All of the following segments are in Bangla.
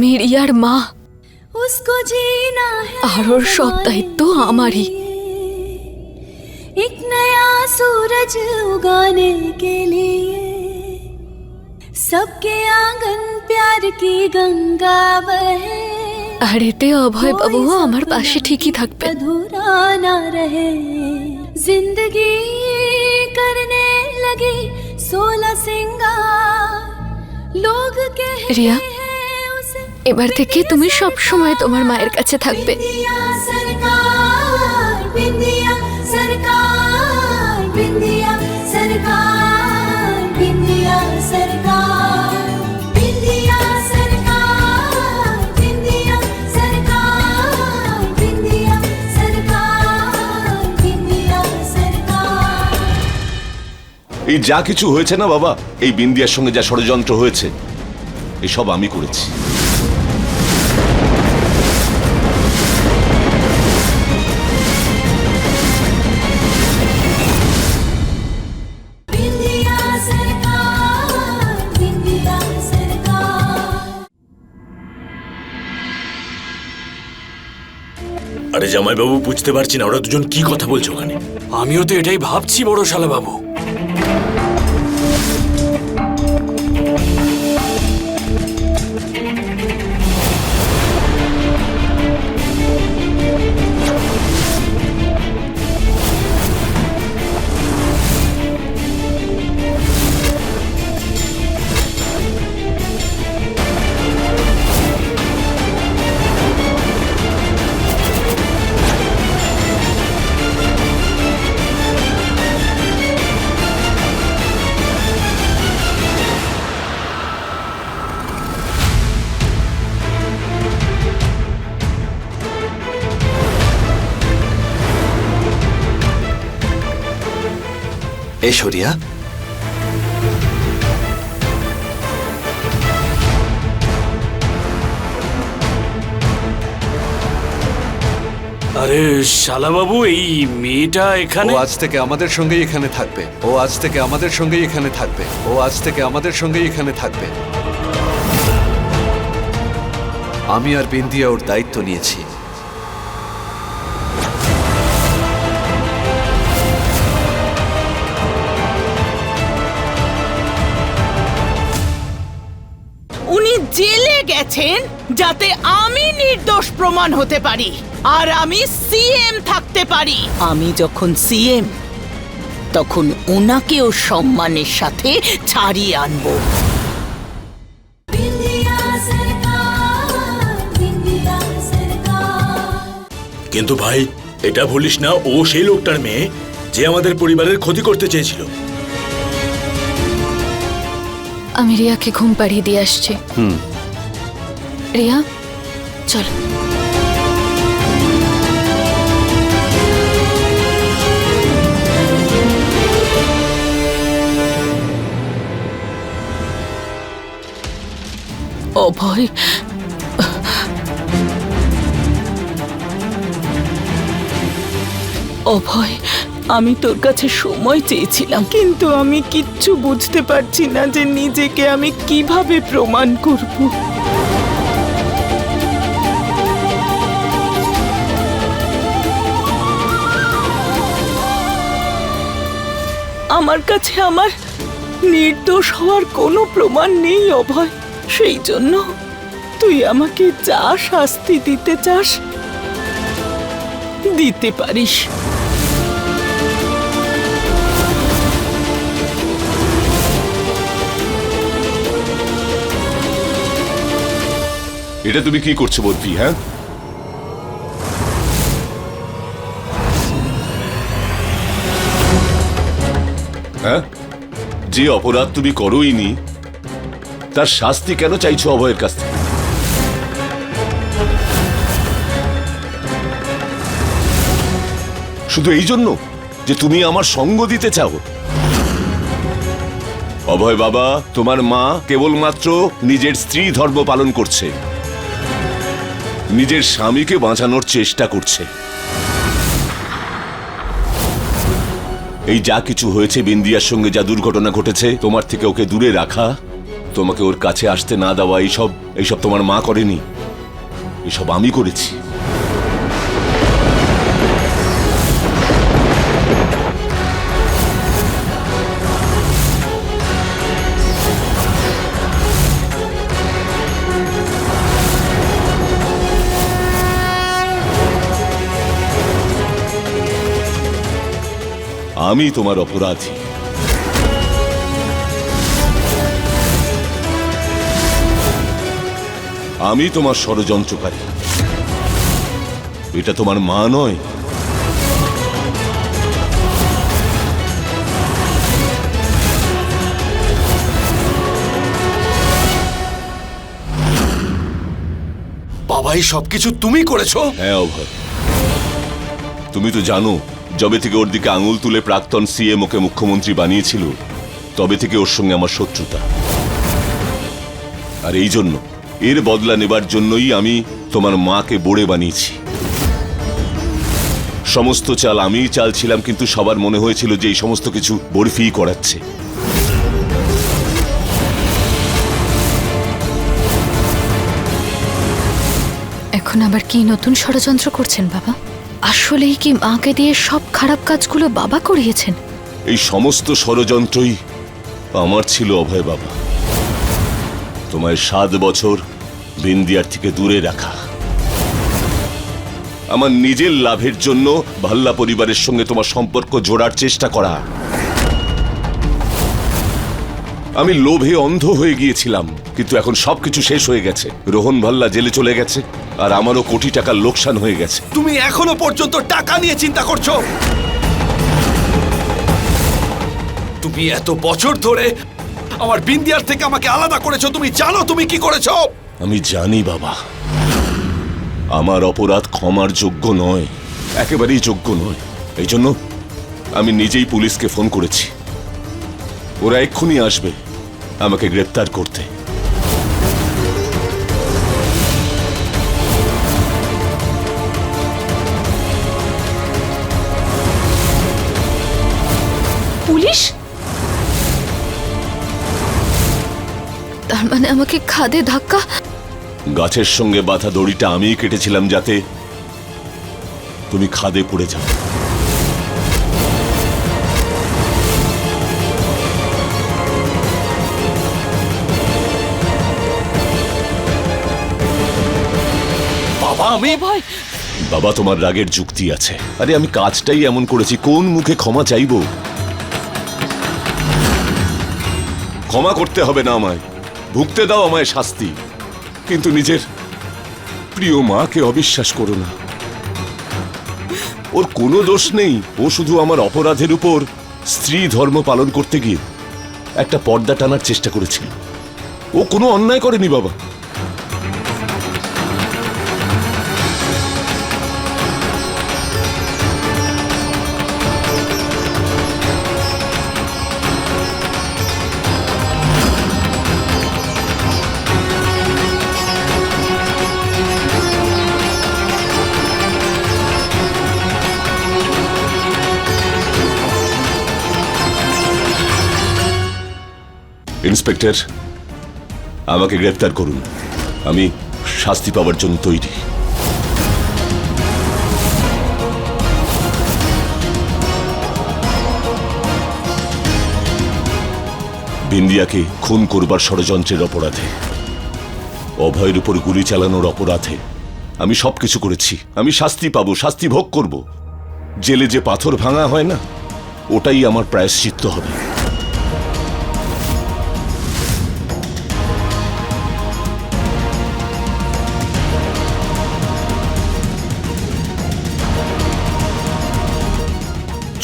আমি রিয়ার মা, আর ওর সব দায়িত্ব আমারই। एक नया सूरज उगाने के लिए सबके आंगन प्यार की गंगा बहे। আর এতে অভয় বাবুও আমার পাশে ঠিকই থাকবে। अधूरा ना रहे जिंदगी करने लगी 16 सिंगार लोग कहते রিয়া, हैं उसे এবার থেকে তুমি সব সময় তোমার মায়ের কাছে থাকবে। बिंदिया सरकार बिंदिया सरकार बिंदिया सरकार बिंदिया सरकार बिंदिया सरकार बिंदिया सरकार बिंदिया सरकार बिंदिया सरकार। এই যা কিছু হয়েছে না বাবা, এই বিন্দিয়ার সঙ্গে যা ষড়যন্ত্র হয়েছে, এসব আমি করেছি। बिंदिया सरकार बिंदिया सरकार। আরে জামাইবাবু, বুঝতে পারছি না ওরা দুজন কি কথা বলছে ওখানে। আমিও তো এটাই ভাবছি বড় শালা বাবু। এসো রিয়া। আরে শালা বাবু, এই মেয়েটা এখানে? ও আজ থেকে আমাদের সঙ্গেই এখানে থাকবে। ও আজ থেকে আমাদের সঙ্গেই এখানে থাকবে। ও আজ থেকে আমাদের সঙ্গেই এখানে থাকবে। আমি আর বিন্দিয়া ওর দায়িত্ব নিয়েছি। উনি জেলে গেছেন যাতে আমি নির্দোষ প্রমাণ হতে পারি আর আমি সিএম থাকতে পারি। আমি যখন সিএম তখন ওনাকেও সম্মানের সাথে ছাড়িয়ে আনবো। बिंदिया सरकार बिंदिया सरकार। কিন্তু ভাই, এটা ভুলিস না ও সেই লোকটার মেয়ে যে আমাদের পরিবারের ক্ষতি করতে চেয়েছিল। আমি রিয়াকে ঘুম পাড়িয়ে দিয়ে আসছি। রিয়া, চল। অভয়, অভয়, আমি তোর কাছে সময় চেয়েছিলাম, কিন্তু আমি কিচ্ছু বুঝতে পারছি না যে নিজেকে আমি কিভাবে প্রমাণ করব। আমার কাছে আমার নির্দোষ হওয়ার কোনো প্রমাণ নেই অভয়। সেই জন্য তুই আমাকে যা শাস্তি দিতে চাস দিতে পারিস। এটা তুমি কি করছো বলবি? হ্যাঁ, হ্যাঁ, যে অপরাধ তুমি করোইনি তার শাস্তি কেন চাইছো অভয়ের কাছ থেকে? শুধু এই জন্য যে তুমি আমার সঙ্গ দিতে চাও? অভয় বাবা, তোমার মা কেবলমাত্র নিজের স্ত্রী ধর্ম পালন করছে, নিজের স্বামীকে বাঁচানোর চেষ্টা করছে। এই যা কিছু হয়েছে, বিন্দিয়ার সঙ্গে যা দুর্ঘটনা ঘটেছে, তোমার থেকে ওকে দূরে রাখা তোমাকে ওর কাছে আসতে না দেওয়া এইসব তোমার মা করেনি, এসব আমি করেছি। আমি তোমার অপরাধী। আমি তোমার ষড়যন্ত্রকারী। এটা তোমার মা নয়। বাবা, এই সবকিছু তুমি করেছো? হ্যাঁ অভয়, তুমি তো জানো যবে থেকে ওর দিকে আঙুল তুলে প্রাক্তন সিএম ওকে মুখ্যমন্ত্রী বানিয়েছিল, তবে থেকে ওর সঙ্গে আমার শত্রুতা। আর এই জন্য, এর বদলা নেবার জন্যই আমি তোমার মাকে বোড়ে বানিয়েছি। সমস্ত চাল আমিই চালছিলাম, কিন্তু সবার মনে হয়েছিল যে এই সমস্ত কিছু বরফিই করাচ্ছে। এখন আবার কি নতুন ষড়যন্ত্র করছেন বাবা? আসলেই কি মাকে দিয়ে সব খারাপ কাজগুলো বাবা করিয়েছেন? এই সমস্ত ষড়যন্ত্রই আমার ছিল অভয় বাবা। তোমায় 7 বছর বিন্দিয়ার থেকে দূরে রাখা, আমার নিজের লাভের জন্য ভাল্লা পরিবারের সঙ্গে তোমার সম্পর্ক জোড়ার চেষ্টা করা। আমি লোভে অন্ধ হয়ে গিয়েছিলাম, কিন্তু এখন সবকিছু শেষ হয়ে গেছে। রোহন ভাল্লা জেলে চলে গেছে, আর আমারও কোটি টাকার লোকসান হয়ে গেছে। তুমি এখনো পর্যন্ত টাকা নিয়ে চিন্তা করছো? তুমি এত বছর ধরে আমার বিন্দিয়ার থেকে আমাকে আলাদা করেছো। তুমি জানো তুমি কি করেছো? আমি জানি বাবা, আমার অপরাধ ক্ষমার যোগ্য নয়, একেবারেই যোগ্য নয়। এই জন্য আমি নিজেই পুলিশকে ফোন করেছি। ওরা এক্ষুনি আসবে আমাকে গ্রেপ্তার করতে। পুলিশ? তার মানে আমাকে খাদে ধাক্কা? গাছের সঙ্গে বাঁধা দড়িটা আমিই কেটেছিলাম যাতে তুমি খাদে পড়ে যাও। বাবা, আমি বাবা, তোমার রাগের যুক্তি আছে। আরে আমি কাজটাই এমন করেছি, কোন মুখে ক্ষমা চাইবো? ক্ষমা করতে হবে না আমায়, ভুগতে দাও আমায় শাস্তি, কিন্তু নিজের প্রিয় মাকে অবিশ্বাস করো না। ওর কোনো দোষ নেই, ও শুধু আমার অপরাধের উপর স্ত্রী ধর্ম পালন করতে গিয়ে একটা পর্দা টানার চেষ্টা করেছিল। ও কোনো অন্যায় করেনি বাবা। ইন্সপেক্টর, আমাকে গ্রেফতার করুন, আমি শাস্তি পাওয়ার জন্য তৈরি। বিন্দিয়াকে খুন করবার ষড়যন্ত্রের অপরাধে, অভয়ের উপর গুলি চালানোর অপরাধে আমি সবকিছু করেছি। আমি শাস্তি পাবো, শাস্তি ভোগ করব। জেলে যে পাথর ভাঙা হয় না, ওটাই আমার প্রায়শ্চিত্ত হবে।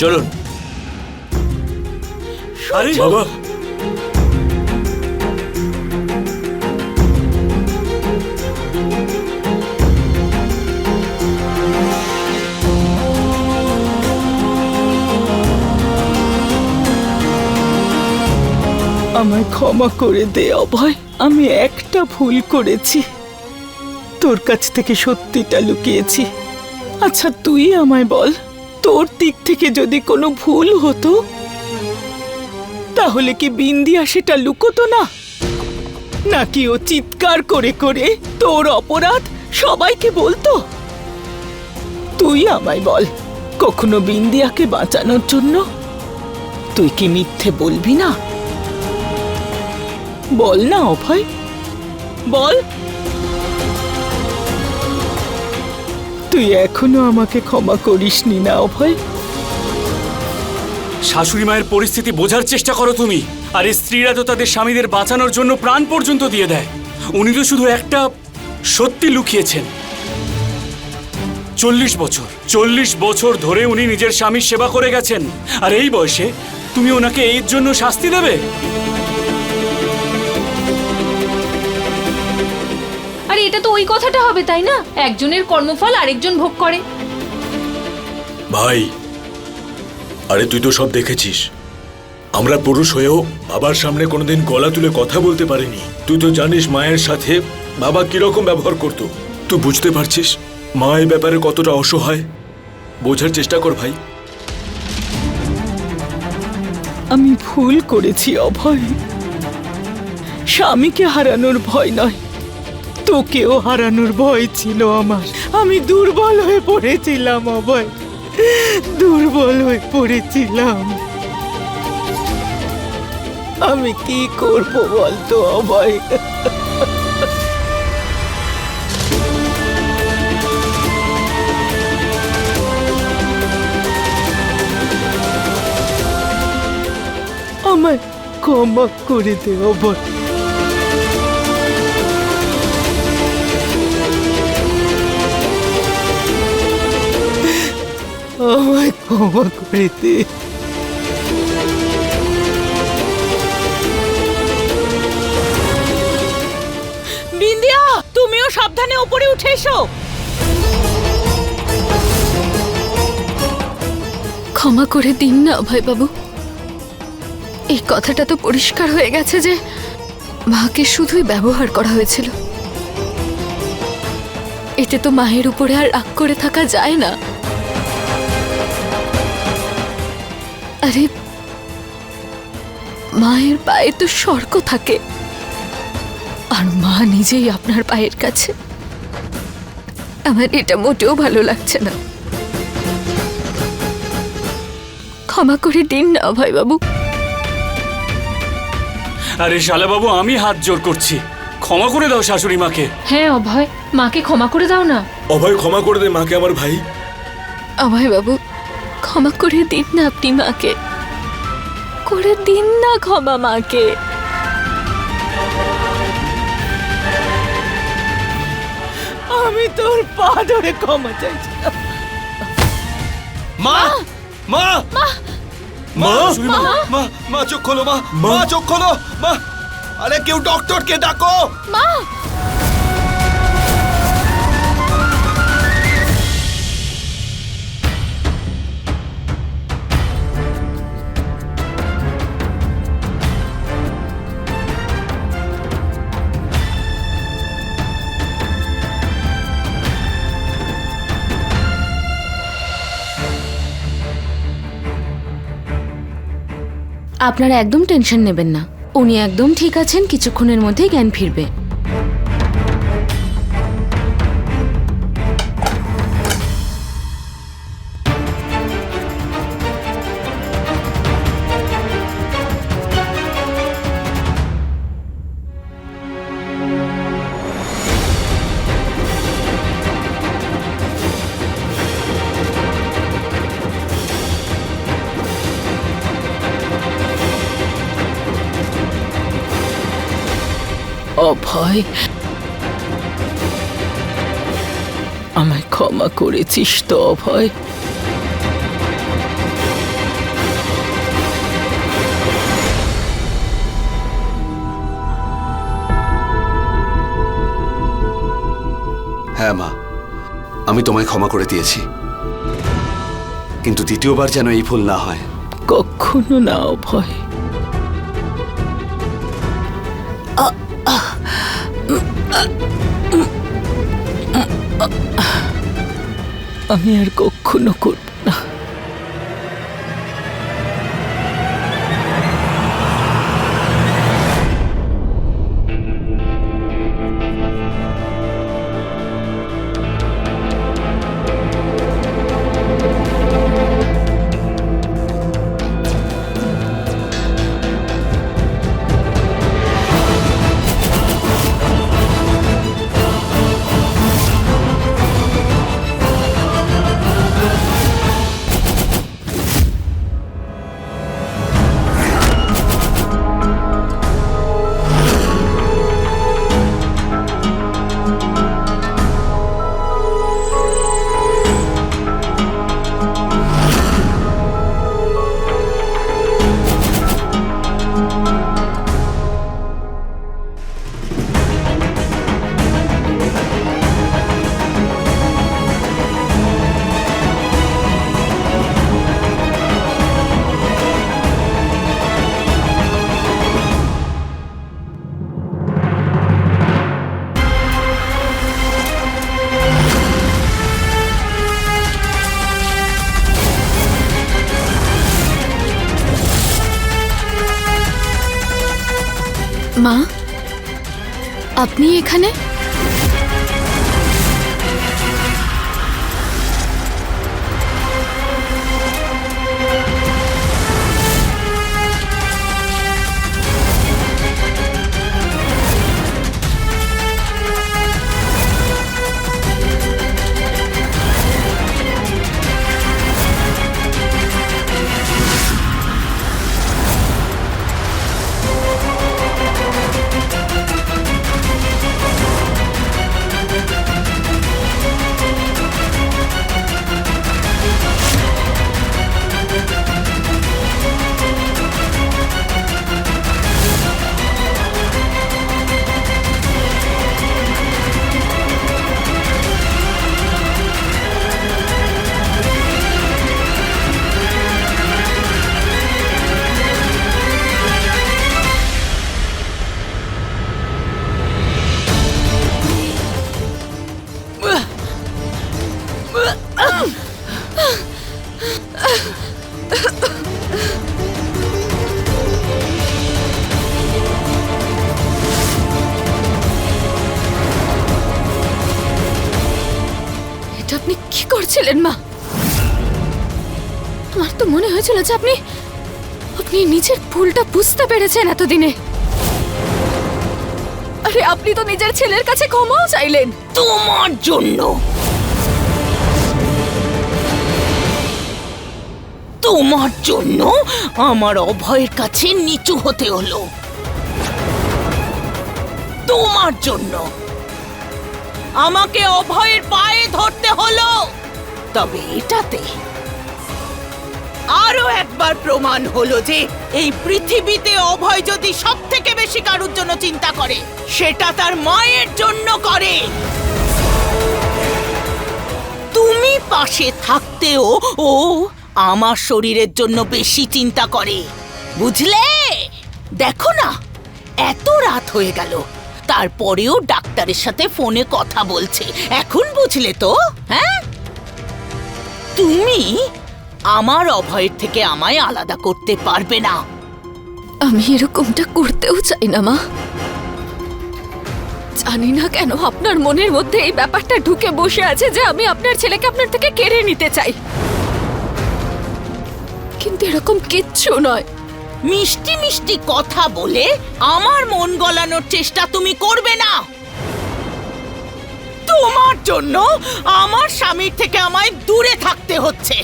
চলুন। আরে বাবা, আমায় ক্ষমা করে দে অভয়, আমি একটা ভুল করেছি, তোর কাছ থেকে সত্যিটা লুকিয়েছি। আচ্ছা তুই আমায় বল, তোর দিক থেকে যদি কোনো ভুল হতো তাহলে কি বিন্দিয়া সেটা লুকোতো না? নাকি ও চিৎকার করে করে তোর অপরাধ সবাইকে বলতো? তুই আমায় বল, কখনো বিন্দিয়াকে বাঁচানোর জন্য তুই কি মিথ্যে বলবি না? বল না অভয়, বল। তুই এখনো আমাকে ক্ষমা করিসনি না অভয়? শাশুড়ি মায়ের পরিস্থিতি বোঝার চেষ্টা করো তুমি। আর এই স্ত্রীরা তো তাদের স্বামীদের বাঁচানোর জন্য প্রাণ পর্যন্ত দিয়ে দেয়। উনি তো শুধু একটা সত্যি লুকিয়েছেন। 40 বছর ধরে উনি নিজের স্বামীর সেবা করে গেছেন, আর এই বয়সে তুমি ওনাকে এর জন্য শাস্তি দেবে? আরে এটা তো ওই কথাটা হবে, তাই না? একজনের কর্মফল আরেকজন ভোগ করে। ভাই, আরে তুই তো সব দেখেছিস। আমরা পুরুষ হয়েও বাবার সামনে কোনোদিন গলা তুলে কথা বলতে পারিনি। তুই তো জানিস মায়ের সাথে বাবা কিরকম ব্যবহার করত। তুই বুঝতে পারছিস মা এই ব্যাপারে কতটা অসহায়? বোঝার চেষ্টা কর ভাই। আমি ভুল করেছি অভয়। স্বামীকে হারানোর ভয় নয়, তোকেও হারানোর ভয় ছিল আমার। আমি দুর্বল হয়ে পড়েছিলাম অভয়, দুর্বল হয়ে পড়েছিলাম। আমি কি করব বলতো অভয়? আমায় ক্ষমা করে দে অভয়। আমায় ক্ষমা করে দে। বিন্দিয়া, তুমিও সাবধানে উপরে উঠে এসো। ক্ষমা করে দিন না অভয় বাবু। এই কথাটা তো পরিষ্কার হয়ে গেছে যে মাকে শুধুই ব্যবহার করা হয়েছিল। এতে তো মায়ের উপরে আর রাগ করে থাকা যায় না। আরে মায়ের পায়ে তো স্বর্গ থাকে, আর মা নিজেই আপনার পায়ের কাছে। আমার এটা মোটেও ভালো লাগছে না। ক্ষমা করে দিন না অভয় বাবু। আরে শালাবাবু, আমি হাত জোর করছি, ক্ষমা করে দাও শাশুড়ি মাকে। হ্যাঁ অভয়, মাকে ক্ষমা করে দাও না। অভয়, ক্ষমা করে দে মাকে আমার ভাই। অভয় বাবু, ক্ষমা করে দিন না আপনি মাকে। করে দিন না ক্ষমা মাকে। আমি তোর পা ধরে ক্ষমা চাইছি। মা মা মা মা মা? মা মা চোখ খোলো, মা মা চোখ খোলো, মা। আরে কেউ ডক্টরকে ডাকো। মা, আপনারা একদম টেনশন নেবেন না, উনি একদম ঠিক আছেন, কিছুক্ষণের মধ্যেই জ্ঞান ফিরবে। অভয়, আমায় ক্ষমা করেছিস তো অভয়? হ্যাঁ মা, আমি তোমায় ক্ষমা করে দিয়েছি, কিন্তু দ্বিতীয়বার যেন এই ভুল না হয়। কখনো না অভয়। আমি আর কখনো করব না। মা, আপনি এখানে? এটা আপনি কি করছিলেন মা? আমার তো মনে হয়েছিল যে আপনি আপনি নিজের ভুলটা বুঝতে পেরেছেন এতদিনে। আরে আপনি তো নিজের ছেলের কাছে ক্ষমাও চাইলেন। তোমার জন্য, তোমার জন্য আমার অভয়ের কাছে নিচু হতে হলো। তোমার জন্য আমাকে অভয়ের পায়ে ধরতে হলো। তবে এটাতে আরো একবার প্রমাণ হলো যে এই পৃথিবীতে অভয় যদি সব থেকে বেশি কারোর জন্য চিন্তা করে, সেটা তার মায়ের জন্য করে। তুমি পাশে থাকতেও ও আমার শরীরের জন্য বেশি চিন্তা করে, বুঝলে? দেখো না, এত রাত হয়ে গেল, তারপরেও ডাক্তারের সাথে ফোনে কথা বলছে। এখন বুঝলে তো? হ্যাঁ, তুমি আমার অভয়ের থেকে আমায় আলাদা করতে পারবে না। আমি এরকমটা করতেও চাই না মা। জানি না কেন আপনার মনের মধ্যে এই ব্যাপারটা ঢুকে বসে আছে যে আমি আপনার ছেলেকে আপনার থেকে কেড়ে নিতে চাই, কিন্তু এরকম কিচ্ছু নয়। মিষ্টি মিষ্টি কথা বলে আমার মন গলানোর চেষ্টা তুমি করবে না। তোমার জন্য আমার স্বামীর থেকে আমায় দূরে থাকতে হচ্ছে।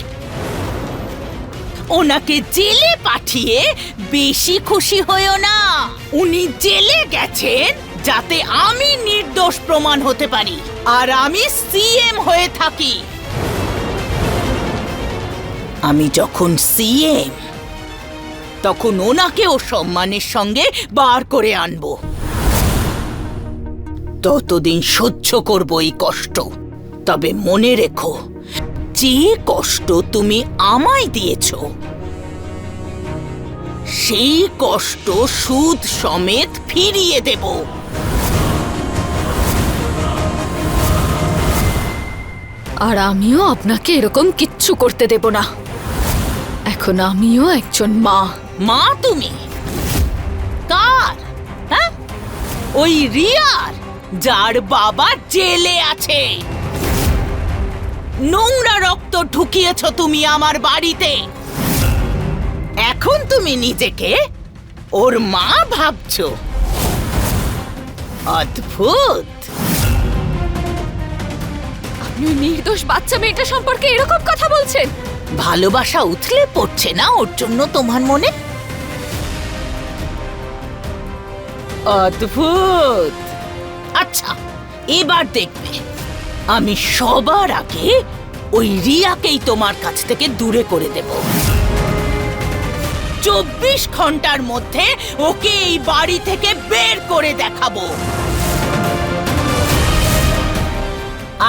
ওনাকে জেলে পাঠিয়ে বেশি খুশি হয়েও না। উনি জেলে গেছেন যাতে আমি নির্দোষ প্রমাণ হতে পারি আর আমি সিএম হয়ে থাকি। আমি যখন সিএম, তখন ওনাকেও সম্মানের সঙ্গে বার করে আনবো। ততদিন সহ্য করব এই কষ্ট। তবে মনে রেখো, যে কষ্ট তুমি আমায় দিয়েছ, সেই কষ্ট সুদ সমেত ফিরিয়ে দেব। আর আমিও আপনাকে এরকম কিচ্ছু করতে দেব না। এখন আমিও একজন মা। মা তুমি? কার? হ্যাঁ, ওই রিয়ার, যার বাবা জেলে আছে। নোংরা রক্ত ঢুকিয়েছ তুমি আমার বাড়িতে। এখন তুমি নিজেকে ওর মা ভাবছো। অদ্ভুত। আপনি নির্দোষ বাচ্চা মেয়েটা সম্পর্কে এরকম কথা বলছেন? ভালোবাসা উথলে পড়ছে না ওর জন্য তোমার মনে? অদ্ভুত। আচ্ছা, এবার দেখবে আমি সবার আগে ওই রিয়াকেই তোমার কাছ থেকে দূরে করে দেব। 24 ঘন্টার মধ্যে ওকে এই বাড়ি থেকে বের করে দেখাবো।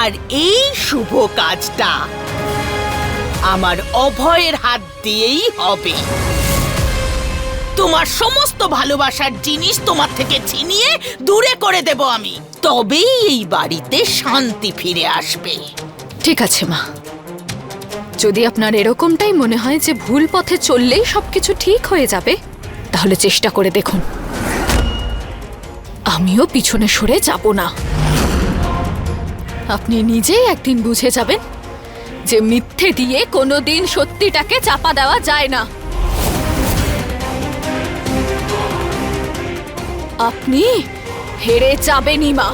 আর এই শুভ কাজটা আমার অভয়ের হাত দিয়েই হবে। তোমার সমস্ত ভালোবাসার জিনিস তোমার থেকে ছিনিয়ে দূরে করে দেব আমি। তবেই এই বাড়িতে শান্তি ফিরে আসবে। ঠিক আছে মা, যদি আপনার এরকমটাই মনে হয় যে ভুল পথে চললেই সবকিছু ঠিক হয়ে যাবে, তাহলে চেষ্টা করে দেখুন। আমিও পিছনে সরে যাব না। আপনি নিজেই একদিন বুঝে যাবেন যে মিথ্যে দিয়ে কোনোদিন সত্যিটাকে চাপা দেওয়া যায় না। আপনি হেরে যাবেনই মা,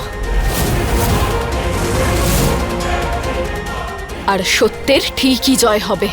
আর সত্যের ঠিকই জয় হবে।